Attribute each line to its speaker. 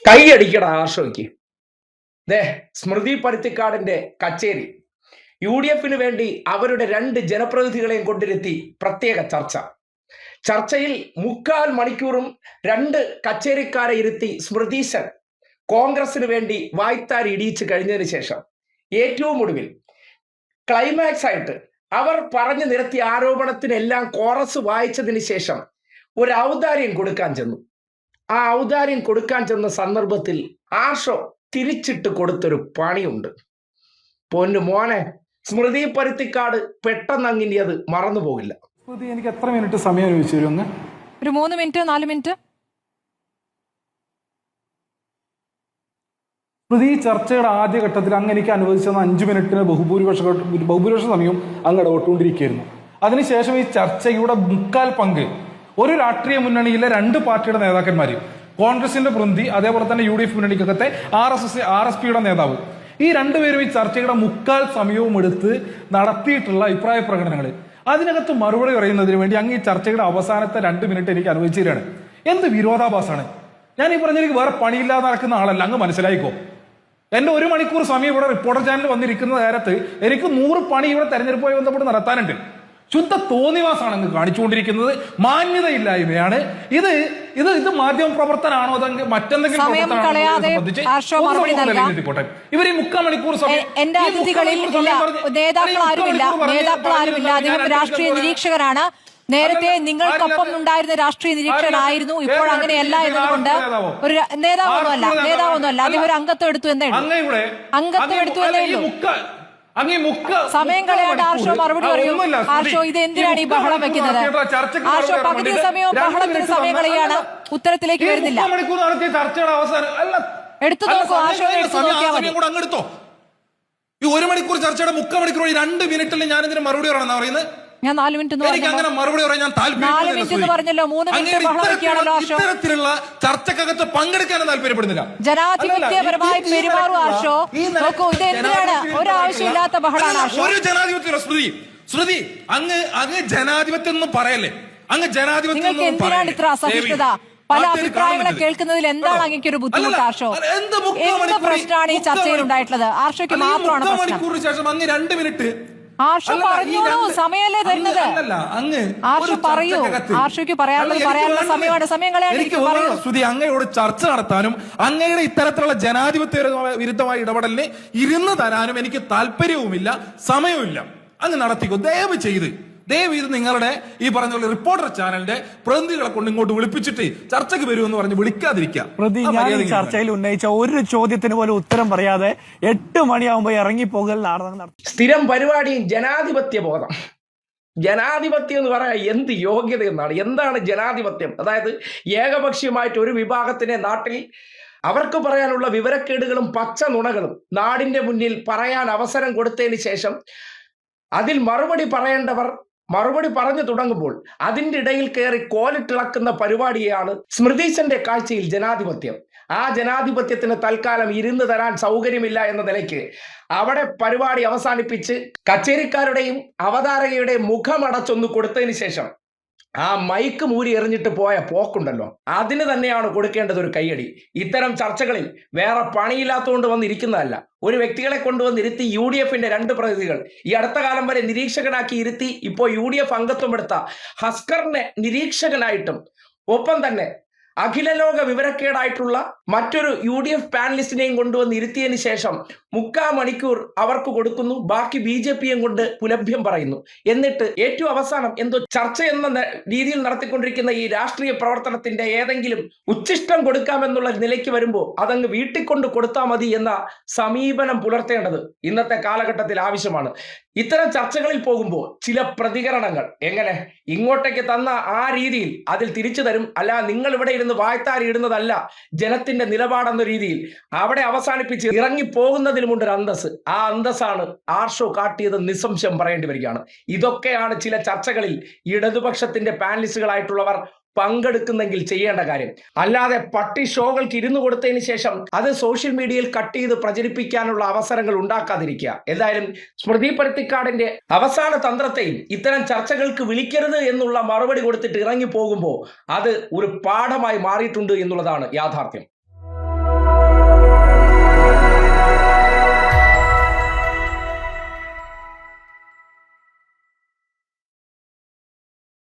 Speaker 1: കൈയടിക്കട ആർഷോയ്ക്ക്. ദേ സ്മൃതി പരുത്തിക്കാടിന്റെ കച്ചേരി UDFന് വേണ്ടി അവരുടെ 2 ജനപ്രതിനിധികളെയും കൊണ്ടിരുത്തി പ്രത്യേക ചർച്ചയിൽ 3/4 മണിക്കൂറും 2 കച്ചേരിക്കാരെ ഇരുത്തി സ്മൃതീശൻ കോൺഗ്രസിന് വേണ്ടി വായ്ത്താരി ഇടിയിച്ചു കഴിഞ്ഞതിന് ശേഷം ഏറ്റവും ഒടുവിൽ ക്ലൈമാക്സ് ആയിട്ട് അവർ പറഞ്ഞു നിരത്തിയ ആരോപണത്തിനെല്ലാം കോറസ് വായിച്ചതിന് ശേഷം ഒരു ഔദാര്യം കൊടുക്കാൻ ചെന്നു. ആ ഔദാര്യം കൊടുക്കാൻ ചെന്ന സന്ദർഭത്തിൽ ആർഷോ തിരിച്ചിട്ട് കൊടുത്തൊരു പണിയുണ്ട്. പൊന്നു മോനെ, സ്മൃതി പരുത്തിക്കാട് പെട്ടെന്ന് അങ്ങനെ അത് മറന്നു പോകില്ല.
Speaker 2: എനിക്ക് എത്ര മിനിറ്റ് സമയം ചോദിച്ചു?
Speaker 3: ഒരു 3 മിനിറ്റ് 4 മിനിറ്റ്.
Speaker 2: സ്മൃതി ചർച്ചയുടെ ആദ്യഘട്ടത്തിൽ അങ്ങ് എനിക്ക് അനുവദിച്ചെന്ന 5 മിനിറ്റിന് ബഹുഭൂരിപക്ഷ സമയവും അങ്ങ് ഇടപെട്ടുകൊണ്ടിരിക്കുകയായിരുന്നു. അതിനുശേഷം ഈ ചർച്ചയുടെ 3/4 പങ്ക് ഒരു രാഷ്ട്രീയ മുന്നണിയിലെ 2 പാർട്ടിയുടെ നേതാക്കന്മാർ, കോൺഗ്രസിന്റെ പ്രതിനിധി, അതേപോലെ തന്നെ UDF മുന്നണിക്കകത്തെ RSPയുടെ നേതാവ്, ഈ 2 പേരും ഈ ചർച്ചയുടെ 3/4 സമയവും എടുത്ത് നടത്തിയിട്ടുള്ള അഭിപ്രായ പ്രകടനങ്ങൾ, അതിനകത്ത് മറുപടി പറയുന്നതിന് വേണ്ടി അങ്ങ് ഈ ചർച്ചയുടെ അവസാനത്തെ 2 മിനിറ്റ് എനിക്ക് അനുവദിച്ചിരിക്കുകയാണ്. എന്ത് വിരോധാഭാസമാണ്! ഞാൻ ഈ പറഞ്ഞെനിക്ക് വേറെ പണിയില്ലാതെ നടക്കുന്ന ആളല്ല, അങ്ങ് മനസ്സിലായിക്കോ. എന്റെ 1 മണിക്കൂർ സമയം ഇവിടെ റിപ്പോർട്ടർ ചാനൽ വന്നിരിക്കുന്ന നേരത്ത് എനിക്ക് 100 പണി ഇവിടെ തെരഞ്ഞെടുപ്പുമായി ബന്ധപ്പെട്ട് നടത്താനുണ്ട്. ശുദ്ധ തോന്നിവാസാണ് അങ്ങ് കാണിച്ചുകൊണ്ടിരിക്കുന്നത്, മാന്യതയില്ലായ്മയാണ് ഇത്. ഇത് മാധ്യമ പ്രവർത്തനാണോ അതെങ്കിൽ മറ്റെന്തെങ്കിലും
Speaker 3: ഇവർ ഈ
Speaker 2: 3/4 മണിക്കൂർ സമയം
Speaker 3: എന്റെ അതിഥികളിൽ നേതാക്കളാരുമില്ല. അദ്ദേഹം രാഷ്ട്രീയ നിരീക്ഷകനാണ്. നേരത്തെ നിങ്ങൾക്കൊപ്പം ഉണ്ടായിരുന്ന രാഷ്ട്രീയ നിരീക്ഷകനായിരുന്നു. ഇപ്പോൾ അങ്ങനെയല്ല എന്നതുകൊണ്ട് ഒരു നേതാവൊന്നുമല്ല. അദ്ദേഹം ഒരു അംഗത്വം എടുത്തു എന്നേ ഉള്ളൂ. സമയം കളയാണ്ട് ആർഷോ മറുപടി പറയൂ. ആർഷോ, ഇത് എന്തിനാണ് ഈ ബഹളം വെക്കുന്നത്? ആർഷോ പകുതി സമയവും ബഹളത്തിന് സമയം കളയാണ്, ഉത്തരത്തിലേക്ക് വരുന്നില്ല. എടുത്തു നോക്കൂ, ആർഷോ എടുത്തു നോക്കിയാൽ മതി.
Speaker 4: ഈ 1 മണിക്കൂർ ചർച്ചയുടെ 3/4 മണിക്കൂർ 2 മിനിറ്റിൽ ഞാൻ ഇതിന് മറുപടി പറയണമെന്നാ പറയുന്നത്.
Speaker 3: ഞാൻ 4 മിനിറ്റ്
Speaker 4: മറുപടി പറയാൻ ഞാൻ
Speaker 3: പറഞ്ഞല്ലോ. 3 മിനിറ്റ് ബഹളം വെക്കുകയാണല്ലോ ആർഷോ.
Speaker 4: ഇത്തരത്തിലുള്ള ചർച്ചക്കകത്ത് പങ്കെടുക്കാനും താല്പര്യപ്പെടുന്നില്ല.
Speaker 3: ജനാധിപത്യപരമായി പെരുമാറും ആർഷോ. നോക്കൂ, ഇത് എന്തിനാണ് ഒരാവശ്യമില്ലാത്ത ബഹളാണ് ആർഷോ.
Speaker 4: ഒരു ജനാധിപത്യം ശ്രുതി അങ്ങ് ജനാധിപത്യം ഒന്നും പറയല്ലേ. അങ്ങ് ജനാധിപത്യം
Speaker 3: നിങ്ങൾക്ക് എന്തിനാണ് ഇത്ര അസഹിഷ്ണുത? പല അഭിപ്രായങ്ങളെ കേൾക്കുന്നതിൽ എന്താണ് അങ്ങേക്ക് ഒരു ബുദ്ധിമുട്ട് ആർഷോ? എന്ത് പ്രശ്നമാണ് ഈ ചർച്ചയിൽ ഉണ്ടായിട്ടുള്ളത്? ആർഷോയ്ക്ക് മാത്രമാണ് പ്രശ്നം.
Speaker 4: ശേഷം അങ്ങ് 2 മിനിറ്റ്
Speaker 3: ആർഷോ പറഞ്ഞോളൂ, സമയമല്ലേ തരുന്നത്. ആർഷോ പറയൂ, ആർഷോയ്ക്ക് പറയാനുള്ള സമയമാണ്. സമയം കളയാൻ
Speaker 4: ശ്രുതി, അങ്ങയോട് ചർച്ച നടത്താനും അങ്ങയുടെ ഇത്തരത്തിലുള്ള ജനാധിപത്യ വിരുദ്ധമായ ഇടപെടലിന് ഇരുന്ന് തരാനും എനിക്ക് താല്പര്യവുമില്ല, സമയവുമില്ല. അങ്ങ് നടത്തിക്കോ ദയവ് ഇത് നിങ്ങളുടെ ഈ പറഞ്ഞ റിപ്പോർട്ടർ ചാനലിന്റെ പ്രതിനിധികളെ കൊണ്ട് ഇങ്ങോട്ട് വിളിപ്പിച്ചിട്ട് ചർച്ചയ്ക്ക് വരുമെന്ന് പറഞ്ഞ് വിളിക്കാതിരിക്കുക.
Speaker 2: ചർച്ചയിൽ ഉന്നയിച്ച ഒരു ചോദ്യത്തിന് പോലും ഉത്തരം പറയാതെ 8 മണിയാകുമ്പോൾ ഇറങ്ങിപ്പോകൽ നാടകം.
Speaker 1: സ്ഥിരം പരിപാടിയും ജനാധിപത്യ ബോധം. ജനാധിപത്യം എന്ന് പറയാൻ എന്ത് യോഗ്യത എന്നാണ്? എന്താണ് ജനാധിപത്യം? അതായത് ഏകപക്ഷീയമായിട്ട് ഒരു വിഭാഗത്തിനെ നാട്ടിൽ അവർക്ക് പറയാനുള്ള വിവരക്കേടുകളും പച്ച നുണകളും നാടിന്റെ മുന്നിൽ പറയാൻ അവസരം കൊടുത്തതിന് ശേഷം അതിൽ മറുപടി പറയേണ്ടവർ മറുപടി പറഞ്ഞു തുടങ്ങുമ്പോൾ അതിൻ്റെ ഇടയിൽ കയറി കോലിട്ടിളക്കുന്ന പരിപാടിയാണ് സ്മൃതീശന്റെ കാഴ്ചയിൽ ജനാധിപത്യം. ആ ജനാധിപത്യത്തിന് തൽക്കാലം ഇരുന്ന് തരാൻ സൗകര്യമില്ല എന്ന നിലയ്ക്ക് അവിടെ പരിപാടി അവസാനിപ്പിച്ച് കച്ചേരിക്കാരുടെയും അവതാരകയുടെയും മുഖമടച്ചൊന്ന് കൊടുത്തതിന് ശേഷം ആ മൈക്ക് മൂരി എറിഞ്ഞിട്ട് പോയ പോക്കുണ്ടല്ലോ, അതിന് തന്നെയാണ് കൊടുക്കേണ്ടത് ഒരു കയ്യടി. ഇത്തരം ചർച്ചകളിൽ വേറെ പണിയില്ലാത്തതുകൊണ്ട് വന്നിരിക്കുന്നതല്ല. ഒരു വ്യക്തികളെ കൊണ്ടുവന്നിരുത്തി UDFന്റെ 2 പ്രതിനിധികൾ ഈ അടുത്ത കാലം വരെ നിരീക്ഷകനാക്കി ഇരുത്തി ഇപ്പോൾ UDF അംഗത്വം എടുത്ത ഹസ്കറിനെ നിരീക്ഷകനായിട്ടും ഒപ്പം തന്നെ അഖിലലോക വിവരക്കേടായിട്ടുള്ള മറ്റൊരു UDF പാനലിസ്റ്റിനെയും കൊണ്ടുവന്ന് ഇരുത്തിയതിന് ശേഷം 3/4 മണിക്കൂർ അവർക്ക് കൊടുക്കുന്നു. ബാക്കി BJPയും കൊണ്ട് പുലഭ്യം പറയുന്നു. എന്നിട്ട് ഏറ്റവും അവസാനം എന്തോ ചർച്ച എന്ന രീതിയിൽ നടത്തിക്കൊണ്ടിരിക്കുന്ന ഈ രാഷ്ട്രീയ പ്രവർത്തനത്തിന്റെ ഏതെങ്കിലും ഉച്ഛിഷ്ടം കൊടുക്കാമെന്നുള്ള നിലയ്ക്ക് വരുമ്പോൾ അതങ്ങ് വീട്ടിൽ കൊണ്ട് കൊടുത്താൽ മതി എന്ന സമീപനം പുലർത്തേണ്ടത് ഇന്നത്തെ കാലഘട്ടത്തിൽ ആവശ്യമാണ്. ഇത്തരം ചർച്ചകളിൽ പോകുമ്പോൾ ചില പ്രതികരണങ്ങൾ എങ്ങനെ ഇങ്ങോട്ടേക്ക് തന്ന ആ രീതിയിൽ അതിൽ തിരിച്ചു തരും, അല്ല നിങ്ങൾ ഇവിടെ ഇരുന്ന് വായ്ത്താരി ഇടുന്നതല്ല ജനത്തിന്റെ നിലപാടെന്ന രീതിയിൽ അവിടെ അവസാനിപ്പിച്ച് ഇറങ്ങി പോകുന്നതിലുമുണ്ടൊരു അന്തസ്. ആ അന്തസ്സാണ് ആർഷോ കാട്ടിയത് നിസ്സംശയം പറയേണ്ടി വരികയാണ്. ഇതൊക്കെയാണ് ചില ചർച്ചകളിൽ ഇടതുപക്ഷത്തിന്റെ പാനലിസ്റ്റുകളായിട്ടുള്ളവർ പങ്കെടുക്കുന്നെങ്കിൽ ചെയ്യേണ്ട കാര്യം. അല്ലാതെ പട്ടി ഷോകൾക്ക് ഇരുന്നു കൊടുത്തതിന് ശേഷം അത് സോഷ്യൽ മീഡിയയിൽ കട്ട് ചെയ്ത് പ്രചരിപ്പിക്കാനുള്ള അവസരങ്ങൾ ഉണ്ടാക്കാതിരിക്കുക. എന്തായാലും സ്മൃതി പരുത്തിക്കാടിന്റെ അവസാന തന്ത്രത്തെയും ഇത്തരം ചർച്ചകൾക്ക് വിളിക്കരുത് എന്നുള്ള മറുപടി കൊടുത്തിട്ട് ഇറങ്ങി പോകുമ്പോൾ അത് ഒരു പാഠമായി മാറിയിട്ടുണ്ട് എന്നുള്ളതാണ് യാഥാർത്ഥ്യം.